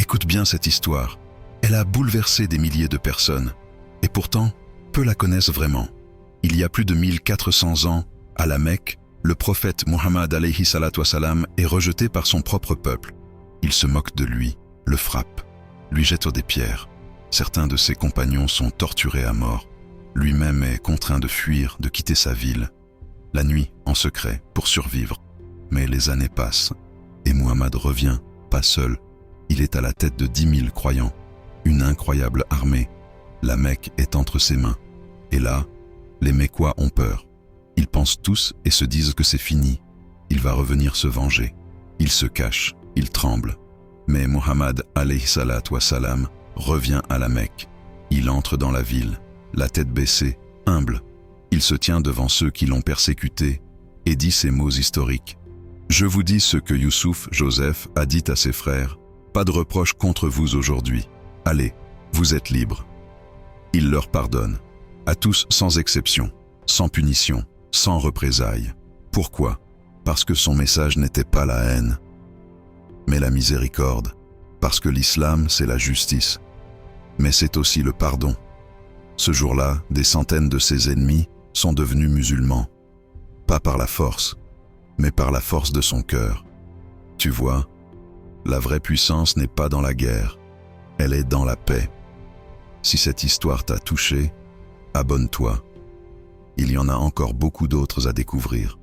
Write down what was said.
Écoute bien cette histoire. Elle a bouleversé des milliers de personnes. Et pourtant, peu la connaissent vraiment. Il y a plus de 1400 ans, à la Mecque, le prophète Muhammad alayhi salatu wassalam est rejeté par son propre peuple. Il se moque de lui, le frappe, lui jette des pierres. Certains de ses compagnons sont torturés à mort. Lui-même est contraint de fuir, de quitter sa ville. La nuit, en secret, pour survivre. Mais les années passent, et Muhammad revient, pas seul. Il est à la tête de 10 000 croyants, une incroyable armée. La Mecque est entre ses mains. Et là, les Mecquois ont peur. Ils pensent tous et se disent que c'est fini. Il va revenir se venger. Ils se cachent, ils tremblent. Mais Muhammad alayhi salatu wassalam revient à la Mecque. Il entre dans la ville, la tête baissée, humble. Il se tient devant ceux qui l'ont persécuté et dit ces mots historiques. « Je vous dis ce que Youssouf, Joseph, a dit à ses frères. Pas de reproche contre vous aujourd'hui. Allez, vous êtes libres. » Il leur pardonne, à tous sans exception, sans punition, sans représailles. Pourquoi? Parce que son message n'était pas la haine, mais la miséricorde. Parce que l'islam, c'est la justice. Mais c'est aussi le pardon. Ce jour-là, des centaines de ses ennemis sont devenus musulmans. Pas par la force, mais par la force de son cœur. Tu vois, la vraie puissance n'est pas dans la guerre, elle est dans la paix. Si cette histoire t'a touché, abonne-toi. Il y en a encore beaucoup d'autres à découvrir.